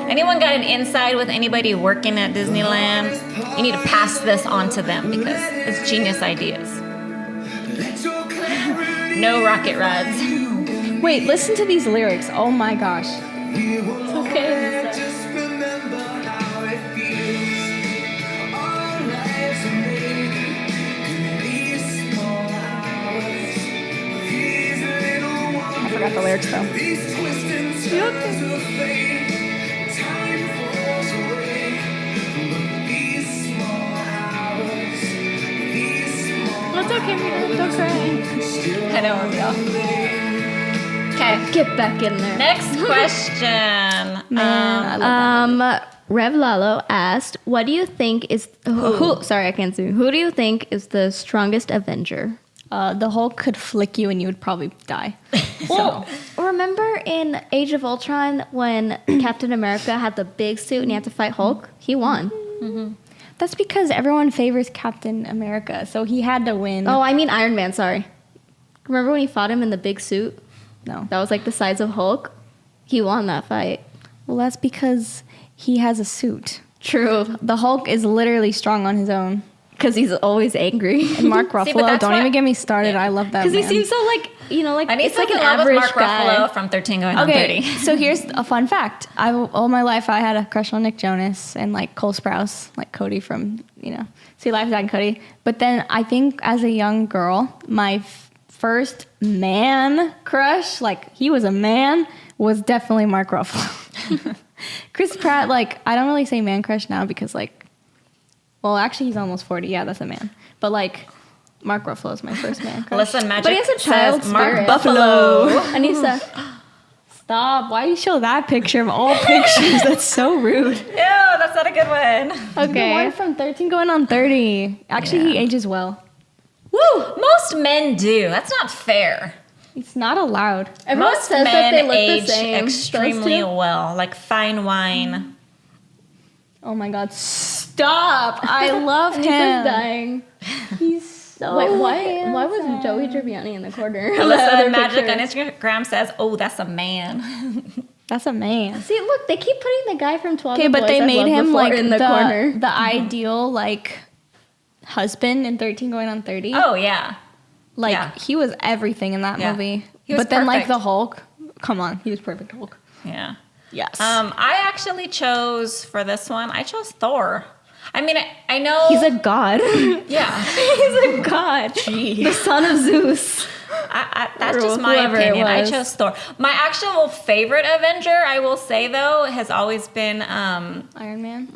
Anyone got an inside with anybody working at Disneyland? You need to pass this on to them because it's genius ideas. No rocket rods. wait, listen to these lyrics. Oh my gosh. It's okay. I forgot the lyrics though. It's okay, don't cry. I know where we go. Okay, Get back in there. next question. Man, I love Rev Lalo asked, "What do you think is who? Sorry, I can't see. Who do you think is the strongest Avenger?" the Hulk could flick you and you would probably die. Well, remember in Age of Ultron when Captain America had the big suit and he had to fight Hulk? He won. That's because everyone favors Captain America, so he had to win. Oh, I mean Iron Man. Sorry. Remember when he fought him in the big suit? No. That was like the size of Hulk. He won that fight. Well, that's because he has a suit. True, The Hulk is literally strong on his own. because he's always angry. And Mark Ruffalo, that's don't why- even get me started. I love that Because he man. seems so like I it's like an in love with average Mark guy. Ruffalo from 13 going on Okay, 30. so here's a fun fact. All my life I had a crush on Nick Jonas and like Cole Sprouse, like Cody from, See Life, Zach and Cody. But then I think as a young girl, my first man crush, like he was a man, was definitely Mark Ruffalo. Chris Pratt, like I don't really say man crush now because well, actually he's almost 40. Yeah, that's a man. But like Mark Ruffalo is my first man crush. Listen, Magic But he has a child says Mark spirit. Buffalo. Anissa, Stop. Why do you show that picture of all pictures? That's so rude. Ew, that's not a good one. The okay. one from 13 going on 30. Actually, he ages well. Woo! Most men do. That's not fair. It's not allowed. Everyone Most says men that they look age the same. extremely Those two? well, like fine wine. Oh my God! Stop! I love him. He's dying. He's so. Wait, why was Joey Tribbiani in the corner? Alyssa Magic on Instagram says, "Oh, that's a man." That's a man. See, look, they keep putting the guy from 12 Okay, but Boys they I made Loved him Before like in the corner. the ideal like husband in 13 Going on 30. Oh yeah, Like yeah. he was everything in that Yeah. movie. He was but then like perfect. the Hulk, come on, he was perfect Hulk. yeah. Yes. I actually chose for this one. I chose Thor. I mean, I know He's a god. yeah. He's a god. The son of Zeus. That's Or just my whoever it opinion. I was. chose Thor. My actual favorite Avenger, I will say though, has always been Iron Man.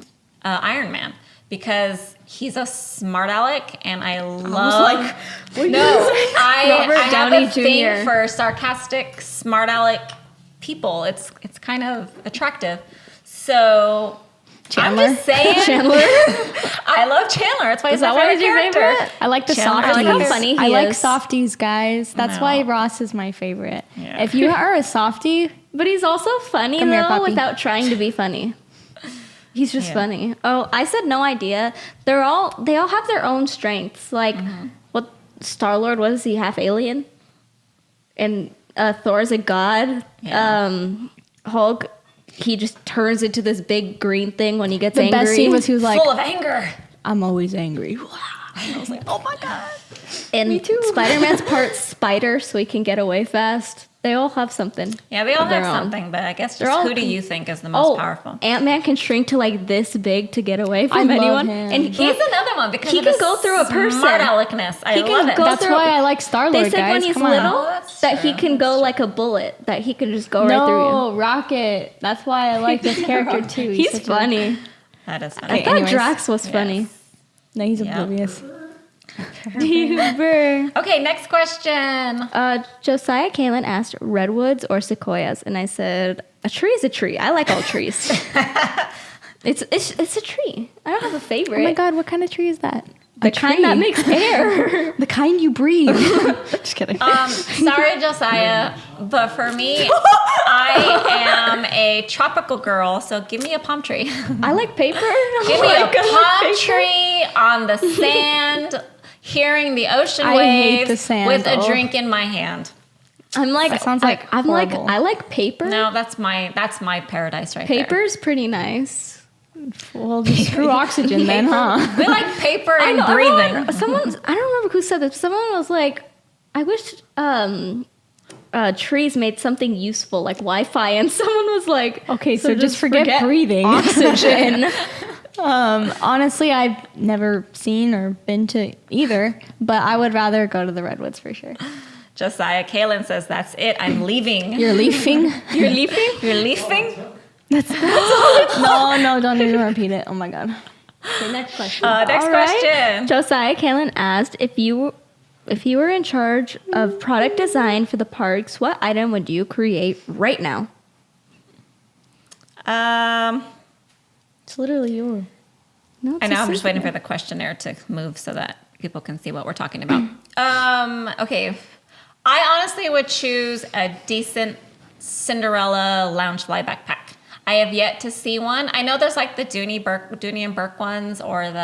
Iron Man because he's a smart aleck, and I love. I Robert have Downey a thing Jr. for sarcastic, smart aleck people. It's kind of attractive. So Chandler? I'm just saying. Chandler. I love Chandler. That's why he's Is that my why favorite he's your character. favorite? I like the Chandler, softies. I like how funny I he like is. softies, guys. That's No. why Ross is my favorite. Yeah. If you are a softie, But he's also funny Come here, though, puppy. without trying to be funny. He's just Yeah. funny. Oh, I said no idea. They all have their own strengths. Like what Star-Lord, what is he, half alien? And Thor's a god. Yeah. Hulk, he just turns into this big green thing when he gets the angry. best scene was he was like, Full of anger. I'm always angry. And I was like, oh my God. and Me too. Spider-Man's part spider, so he can get away fast. They all have something. Yeah, they all of their have own. something, but I guess They're just all who do you think is the most powerful? Ant-Man can shrink to like this big to get away from I love anyone. him. And He's another one because he of can his go through a person. Smart aleckness. I He can love it. go That's through- why I like Star-Lord, They said guys. when he's Come on. little Oh, that's that he true. can go like a bullet, that he can just go right through you. No, Rocket. That's why I like this character too. He's such a- funny. That is I funny. thought anyways. Drax was funny. No, he's Yeah. oblivious. Okay, next question. Josiah Kalen asked redwoods or sequoias, and I said a tree is a tree. I like all trees. it's a tree. I don't have a favorite. Oh my God, what kind of tree is that? the kind that makes air. The kind you breathe. Just kidding. Sorry, Josiah, but for me, I am a tropical girl, so give me a palm tree. I like paper. Give me a palm tree on the sand, hearing the ocean I hate waves the sand. with a Oh. drink in my hand. I'm like, That sounds like I'm like, horrible. I like paper. No, that's my paradise right there. Paper's pretty nice. Well, just screw oxygen then, huh? We like paper I and know, breathing. I don't remember who said this. Someone was like, I wish trees made something useful like Wi-Fi, and someone was like, Okay, so just forget breathing. oxygen. Honestly, I've never seen or been to either, but I would rather go to the redwoods for sure. Josiah Kalen says, that's it. I'm leaving. You're leafing? You're leaving? You're leaving? No, don't even repeat it. Oh my God. Okay, next question. Next All right. question. Josiah Kalen asked if you were in charge of product design for the parks, what item would you create right now? It's literally you. No, I know, I'm just waiting for the questionnaire to move so that people can see what we're talking about. Okay. I honestly would choose a decent Cinderella Loungefly backpack. I have yet to see one. I know there's like the Dooney and Burke ones or the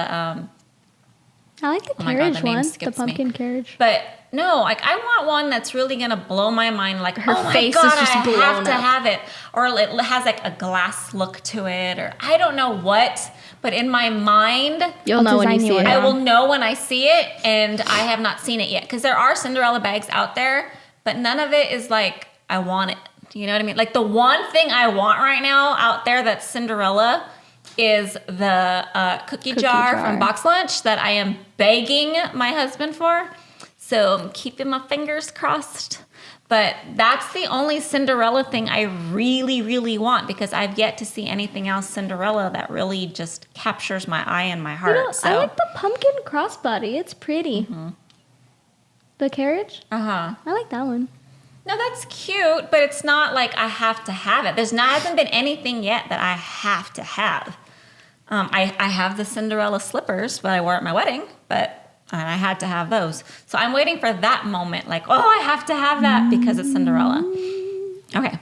I like the Oh my God, carriage the name one, the skips me. pumpkin carriage. But no, like I want one that's really gonna blow my mind. Like Her oh my face God, is just I blown have to up. have it, or it has like a glass look to it, or I don't know what. But in my mind, You'll know when you design see you it. one. I will know when I see it, and I have not seen it yet because there are Cinderella bags out there, but none of it is like I want it. You know what I mean? Like the one thing I want right now out there that's Cinderella is the cookie jar from Box Lunch that I am begging my husband for. So I'm keeping my fingers crossed. But that's the only Cinderella thing I really, really want because I've yet to see anything else Cinderella that really just captures my eye and my heart. You know, I like the pumpkin crossbody. It's pretty. The carriage? Uh-huh. I like that one. No, that's cute, but it's not like I have to have it. Hasn't been anything yet that I have to have. I have the Cinderella slippers, but I wore at my wedding, but And I had to have those. So I'm waiting for that moment. Like, oh, I have to have that because it's Cinderella. Okay.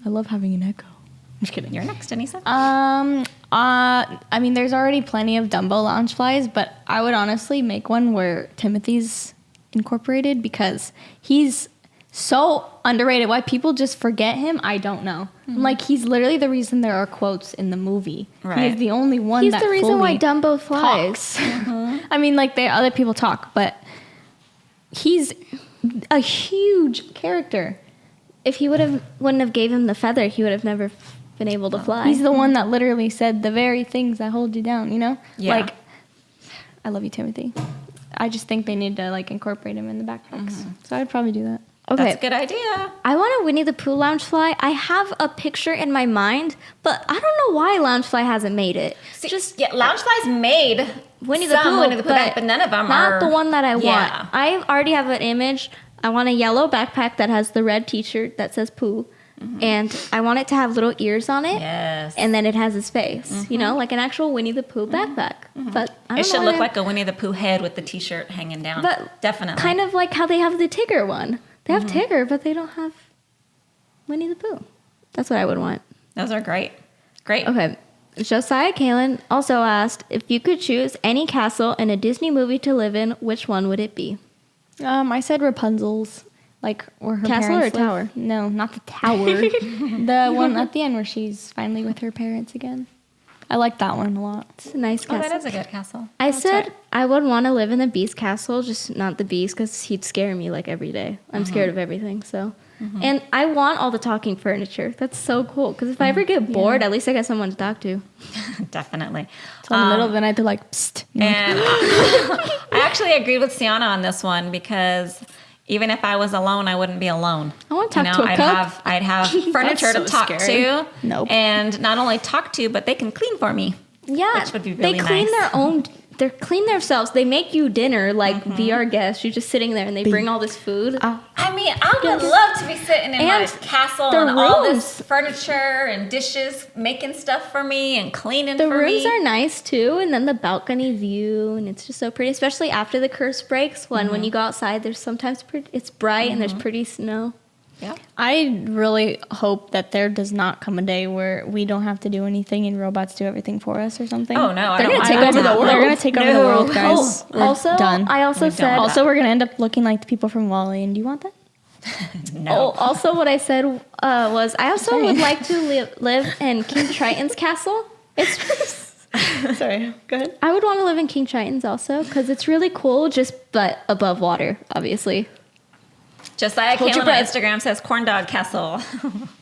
I love having an echo. I'm just kidding. You're next, Anyssa. I mean, there's already plenty of Dumbo Loungeflies, but I would honestly make one where Timothy's incorporated because he's so underrated. Why people just forget him, I don't know. Like, he's literally the reason there are quotes in the movie. Right. He's the only one He's that the reason why Dumbo flies. talks. I mean, like, other people talk, but he's a huge character. If he wouldn't have gave him the feather, he would have never been able to fly. He's the one that literally said the very things that hold you down, you know? Yeah. Like, I love you, Timothy. I just think they need to, like, incorporate him in the backpacks. So I'd probably do that. Okay. That's a good idea. I want a Winnie the Pooh Loungefly. I have a picture in my mind, but I don't know why Loungefly hasn't made it. Loungeflies made Winnie the Pooh, Winnie the Pooh, but none of them not are the one that I Yeah. want. I already have an image. I want a yellow backpack that has the red T-shirt that says Pooh, and I want it to have little ears on it. Yes. And then it has his face, you know, like an actual Winnie the Pooh backpack. But I don't It should know look why like a Winnie the Pooh head with the T-shirt hanging down. But definitely. kind of like how they have the Tigger one. They have Tigger, but they don't have Winnie the Pooh. That's what I would want. Those are great. Great. Okay. Josiah Kalen also asked, if you could choose any castle in a Disney movie to live in, which one would it be? I said Rapunzel's, like, where her Castle parents or live. tower? No, not the tower. The one at the end where she's finally with her parents again. I like that one a lot. It's a nice Oh, castle. that is a good castle. I That's said right. I would want to live in the Beast castle, just not the Beast because he'd scare me like every day. I'm scared of everything, so. And I want all the talking furniture. That's so cool because if I ever get bored, at least I got someone to talk to. Definitely. So in the middle of the night, they're like, psst. And I actually agreed with Cianna on this one because even if I was alone, I wouldn't be alone. I want to talk to a I'd cup. I'd have furniture so to talk scary. to. Nope. And not only talk to, but they can clean for me. Yeah, Which would be really they clean nice. their own. They clean themselves. They make you dinner like VR guests. You're just sitting there and they bring all this food. I mean, I would love to be sitting in my And castle the and all rooms. this furniture and dishes, making stuff for me and cleaning The for rooms me. are nice too, and then the balcony view, and it's just so pretty. Especially after the curse breaks, when you go outside, there's sometimes it's bright and there's pretty snow. Yeah. I really hope that there does not come a day where we don't have to do anything and robots do everything for us or something. Oh, no, I They're don't gonna want take that over to the happen. world. They're going to take over the world, guys. We're also, done. I also We don't said want Also, we're going to end up looking like the people from Wall-E, and do you want that? No. also what I said was I also would like to live in King Triton's castle. It's Sorry, go ahead. I would want to live in King Triton's also because it's really cool, but above water, obviously. Josiah Hold your Kalen on breath. Instagram says corn dog castle.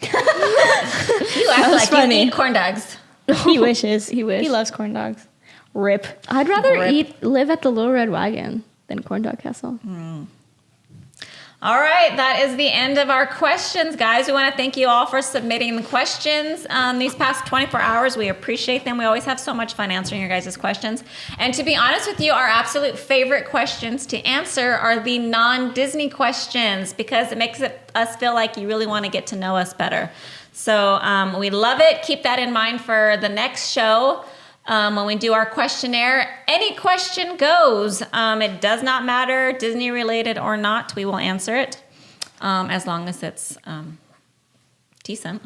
You act like funny. you eat corn dogs. He wishes. He wish. He loves corn dogs. Rip. I'd rather Rip. live at the Little Red Wagon than Corn Dog Castle. All right, that is the end of our questions, guys. We want to thank you all for submitting the questions these past 24 hours. We appreciate them. We always have so much fun answering your guys' questions. And to be honest with you, our absolute favorite questions to answer are the non-Disney questions because it makes us feel like you really want to get to know us better. So we love it. Keep that in mind for the next show. When we do our questionnaire, any question goes. It does not matter, Disney related or not, we will answer it as long as it's decent.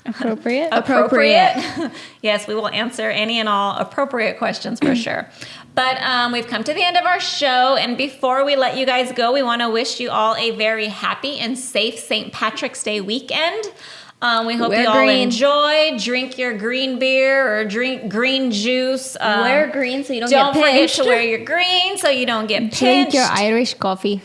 Appropriate. Appropriate. Yes, we will answer any and all appropriate questions for sure. But we've come to the end of our show, and before we let you guys go, we want to wish you all a very happy and safe St. Patrick's Day weekend. We hope Wear you all green. enjoy. Drink your green beer or drink green juice. Wear green so you don't Don't get forget pinched. to wear your green so you don't get pinched. Drink your Irish coffee.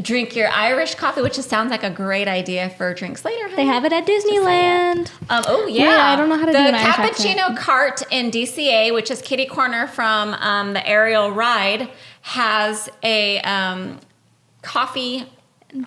Drink your Irish coffee, which sounds like a great idea for drinks later. They have it at Disneyland. Oh yeah, Wait, I don't know how to the do an Irish cappuccino cart in DCA, which is kitty corner from the aerial ride, has a coffee.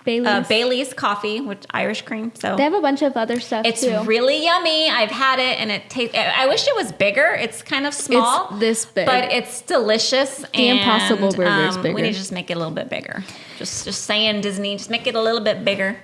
Bailey's coffee with Irish cream. So They have a bunch of other stuff it's too. really yummy. I've had it and it tastes. I wish it was bigger. It's kind of small. It's this big. but it's delicious. The Impossible Burger is We bigger. need to just make it a little bit bigger. Just saying, Disney, just make it a little bit bigger.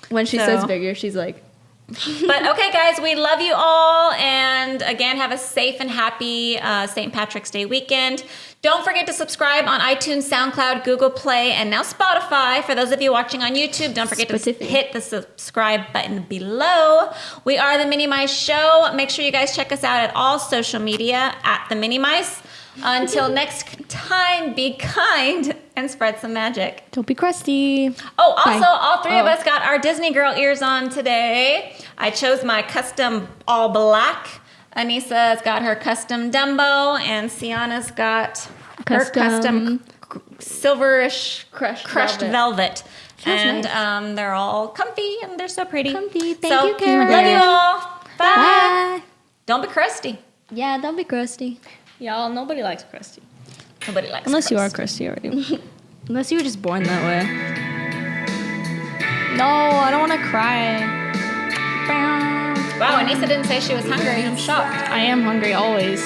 When she So- says bigger, she's like But okay, guys, we love you all. And again, have a safe and happy St. Patrick's Day weekend. Don't forget to subscribe on iTunes, SoundCloud, Google Play, and now Spotify. For those of you watching on YouTube, don't forget to hit the subscribe button below. We are The Minnie Mice Show. Make sure you guys check us out at all social media at The Minnie Mice. Until next time, be kind and spread some magic. Don't be crusty. Oh, also, all three of us got our Disney Girl ears on today. I chose my custom all black. Anissa's got her custom Dumbo, and Cianna's got her custom silverish crushed velvet. And nice. They're all comfy, and they're so pretty. Comfy. Thank you, Karen. Love you all. Bye. Bye. Don't be crusty. Yeah, don't be crusty. Y'all, nobody likes crusty. Nobody likes Unless crust. you are crusty already. Unless you were just born that way. No, I don't want to cry. Wow, Anyssa didn't say she was hungry. I'm shocked. I am hungry always.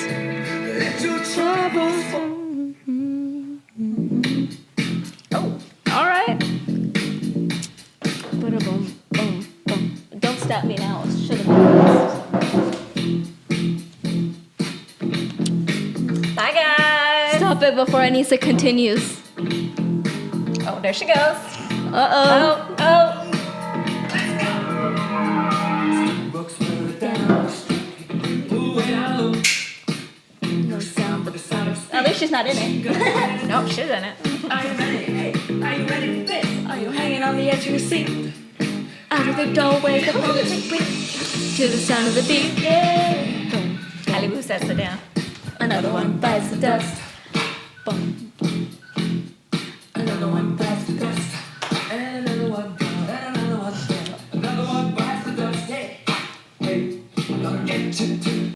Oh. All right. Boom, boom, boom. Don't stop me now. Should have been. Bye, guys. Stop it before Anyssa continues. Oh, there she goes. Uh-oh. Oh. No sound but the sound of... At least she's not in it. Nope, she's in it. Are you ready? Are you ready for this? Are you hanging on the edge of your seat? Out of the doorway, the politic beat. To the sound of the beat. Yeah. Boom. Malibu says sit down. Another one bites the dust. Boom.